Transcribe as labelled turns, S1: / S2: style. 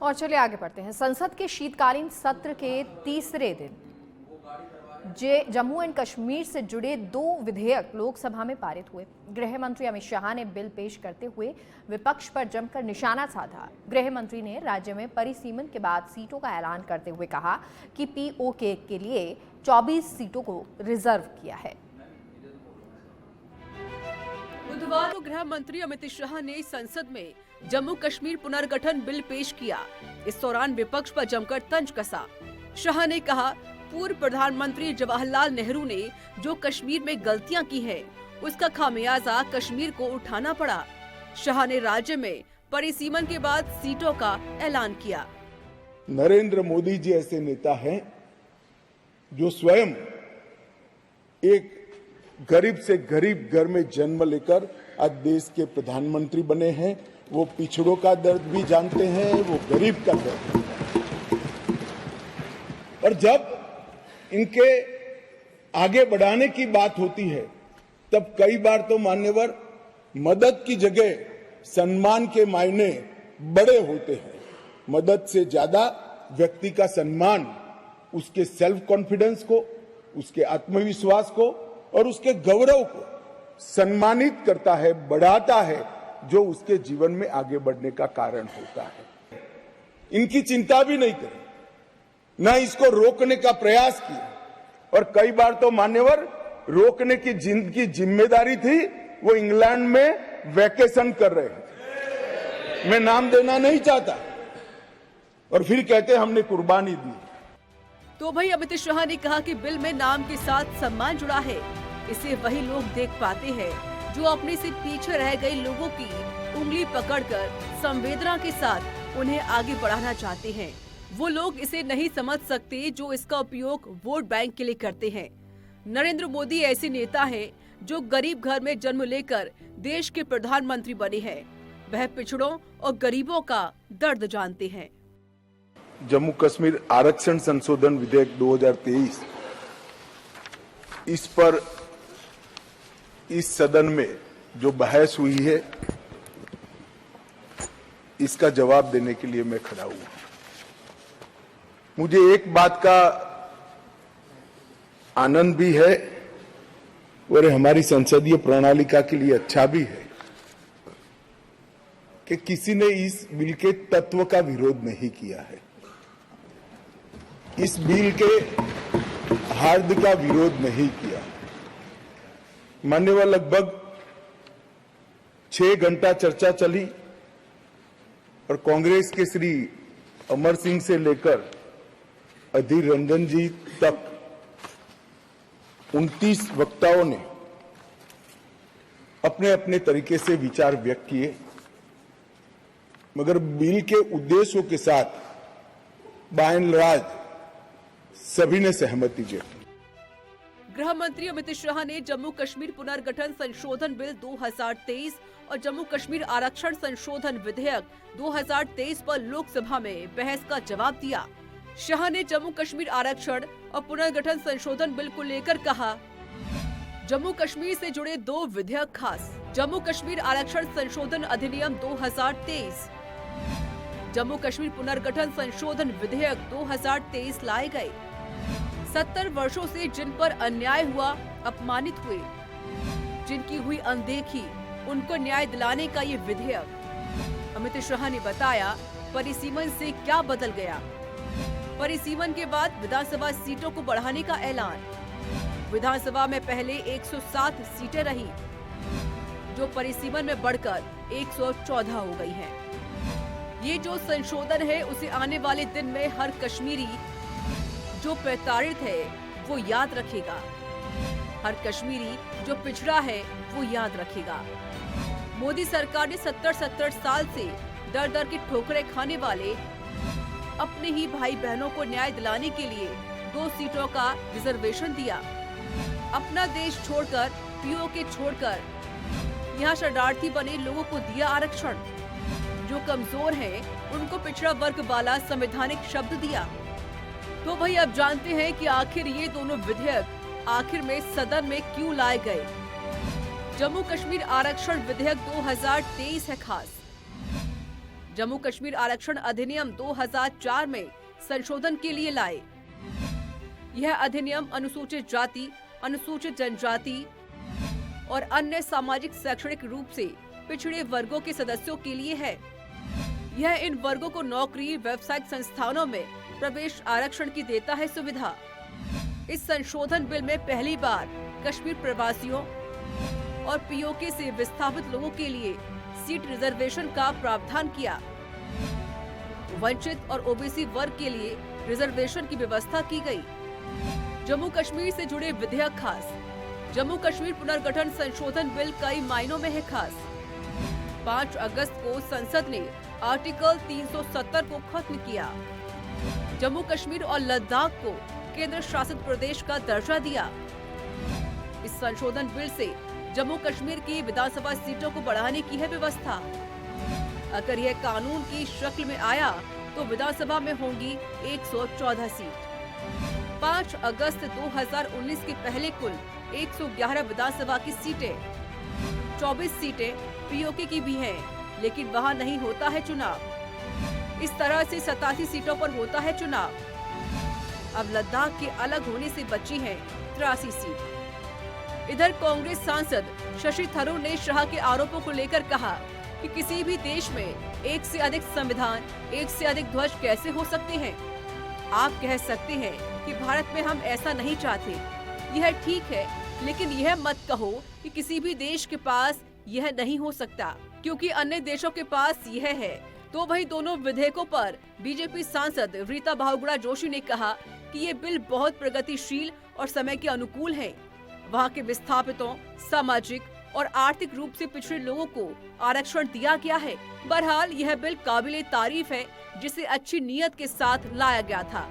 S1: और चलिए आगे बढ़ते हैं। संसद के शीतकालीन सत्र के तीसरे दिन जम्मू एंड कश्मीर से जुड़े 2 विधेयक लोकसभा में पारित हुए। गृह मंत्री अमित शाह ने बिल पेश करते हुए विपक्ष पर जमकर निशाना साधा। गृह मंत्री ने राज्य में परिसीमन के बाद सीटों का ऐलान करते हुए कहा कि पीओके के लिए 24 सीटों को रिजर्व किया है।
S2: बुधवार को गृह मंत्री अमित शाह ने संसद में जम्मू कश्मीर पुनर्गठन बिल पेश किया। इस दौरान विपक्ष पर जमकर तंज कसा। शाह ने कहा, पूर्व प्रधानमंत्री जवाहरलाल नेहरू ने जो कश्मीर में गलतियां की है, उसका खामियाजा कश्मीर को उठाना पड़ा। शाह ने राज्य में परिसीमन के बाद सीटों का ऐलान किया।
S3: नरेंद्र मोदी जी ऐसे नेता हैं जो स्वयं एक गरीब से गरीब घर में जन्म लेकर आज देश के प्रधानमंत्री बने हैं। वो पिछड़ों का दर्द भी जानते हैं, वो गरीब का दर्द भी जानते हैं। और जब इनके आगे बढ़ाने की बात होती है, तब कई बार तो मान्यवर मदद की जगह सम्मान के मायने बड़े होते हैं। मदद से ज्यादा व्यक्ति का सम्मान उसके सेल्फ कॉन्फिडेंस को, उसके आत्मविश्वास को और उसके गौरव को सम्मानित करता है, बढ़ाता है, जो उसके जीवन में आगे बढ़ने का कारण होता है। इनकी चिंता भी नहीं करी, न इसको रोकने का प्रयास किया। और कई बार तो मान्यवर रोकने की जिनकी जिम्मेदारी थी, वो इंग्लैंड में वैकेशन कर रहे थे। मैं नाम देना नहीं चाहता। और फिर कहते हमने कुर्बानी दी।
S2: तो भाई अमित शाह ने कहा कि बिल में नाम के साथ सम्मान जुड़ा है। इसे वही लोग देख पाते हैं जो अपने से पीछे रह गए लोगों की उंगली पकड़कर संवेदना के साथ उन्हें आगे बढ़ाना चाहते हैं। वो लोग इसे नहीं समझ सकते जो इसका उपयोग वोट बैंक के लिए करते हैं। नरेंद्र मोदी ऐसे नेता हैं जो गरीब घर में जन्म लेकर देश के प्रधानमंत्री बने हैं। वह पिछड़ों और गरीबों का दर्द जानते हैं।
S3: जम्मू कश्मीर आरक्षण संशोधन विधेयक 2023, इस पर इस सदन में जो बहस हुई है, इसका जवाब देने के लिए मैं खड़ा हुआ। मुझे एक बात का आनंद भी है और हमारी संसदीय प्रणालिका के लिए अच्छा भी है कि किसी ने इस बिल के तत्व का विरोध नहीं किया है। इस बिल के हार्द का विरोध नहीं किया। मान्यवर लगभग 6 घंटा चर्चा चली और कांग्रेस के श्री अमर सिंह से लेकर अधीर रंजन जी तक 29 वक्ताओं ने अपने अपने तरीके से विचार व्यक्त किए, मगर बिल के उद्देश्यों के साथ बाय एंड लार्ज सभी ने सहमति जताई।
S2: गृह मंत्री अमित शाह ने जम्मू कश्मीर पुनर्गठन संशोधन बिल 2023 और जम्मू कश्मीर आरक्षण संशोधन विधेयक 2023 पर लोकसभा में बहस का जवाब दिया। शाह ने जम्मू कश्मीर आरक्षण और पुनर्गठन संशोधन बिल को लेकर कहा, जम्मू कश्मीर से जुड़े 2 विधेयक खास। जम्मू कश्मीर आरक्षण संशोधन अधिनियम 2023, जम्मू कश्मीर पुनर्गठन संशोधन विधेयक 2023 लाए गए। 70 वर्षों से जिन पर अन्याय हुआ, अपमानित हुए, जिनकी हुई अनदेखी, उनको न्याय दिलाने का ये विधेयक। अमित शाह ने बताया, परिसीमन से क्या बदल गया। परिसीमन के बाद विधानसभा सीटों को बढ़ाने का ऐलान। विधानसभा में पहले 107 सीटें रही, जो परिसीमन में बढ़कर 114 हो गई हैं। ये जो संशोधन है, उसे आने वाले दिन में हर कश्मीरी जो प्रताड़ित है वो याद रखेगा। हर कश्मीरी जो पिछड़ा है वो याद रखेगा। मोदी सरकार ने 70 साल से दर दर की ठोकरें खाने वाले अपने ही भाई बहनों को न्याय दिलाने के लिए 2 सीटों का रिजर्वेशन दिया। अपना देश छोड़कर, पीओके छोड़कर यहाँ शरणार्थी बने लोगों को दिया आरक्षण। जो कमजोर हैं, उनको पिछड़ा वर्ग वाला संवैधानिक शब्द दिया। तो भाई अब जानते हैं कि आखिर ये दोनों विधेयक आखिर में सदन में क्यों लाए गए। जम्मू कश्मीर आरक्षण विधेयक 2023 है खास। जम्मू कश्मीर आरक्षण अधिनियम 2004 में संशोधन के लिए लाए। यह अधिनियम अनुसूचित जाति, अनुसूचित जनजाति और अन्य सामाजिक शैक्षणिक रूप से पिछड़े वर्गों के सदस्यों के लिए है। यह इन वर्गों को नौकरी, व्यावसायिक संस्थानों में प्रवेश आरक्षण की देता है सुविधा। इस संशोधन बिल में पहली बार कश्मीर प्रवासियों और पीओके से विस्थापित लोगों के लिए सीट रिजर्वेशन का प्रावधान किया। वंचित और ओबीसी वर्ग के लिए रिजर्वेशन की व्यवस्था की गई। जम्मू कश्मीर से जुड़े विधेयक खास। जम्मू कश्मीर पुनर्गठन संशोधन बिल कई मायनों में है खास। 5 अगस्त को संसद ने आर्टिकल 370 को खत्म किया। जम्मू कश्मीर और लद्दाख को केंद्र शासित प्रदेश का दर्जा दिया। इस संशोधन बिल से जम्मू कश्मीर की विधानसभा सीटों को बढ़ाने की है व्यवस्था। अगर यह कानून की शक्ल में आया तो विधानसभा में होंगी 114 सीट। 5 अगस्त 2019 के पहले कुल 111 विधानसभा की सीटें, 24 सीटें पीओके की भी हैं, लेकिन वहां नहीं होता है चुनाव। इस तरह से 87 सीटों पर होता है चुनाव। अब लद्दाख के अलग होने से बची है 83 सीट। इधर कांग्रेस सांसद शशि थरूर ने शाह के आरोपों को लेकर कहा कि किसी भी देश में एक से अधिक संविधान, एक से अधिक ध्वज कैसे हो सकते हैं। आप कह सकते हैं कि भारत में हम ऐसा नहीं चाहते, यह ठीक है, लेकिन यह मत कहो कि किसी भी देश के पास यह नहीं हो सकता, क्योंकि अन्य देशों के पास यह है। तो वही दोनों विधेयकों पर बीजेपी सांसद रीता बहुगुणा जोशी ने कहा कि ये बिल बहुत प्रगतिशील और समय के अनुकूल है। वहाँ के विस्थापितों, सामाजिक और आर्थिक रूप से पिछड़े लोगों को आरक्षण दिया गया है। बहरहाल यह बिल काबिले तारीफ है, जिसे अच्छी नीयत के साथ लाया गया था।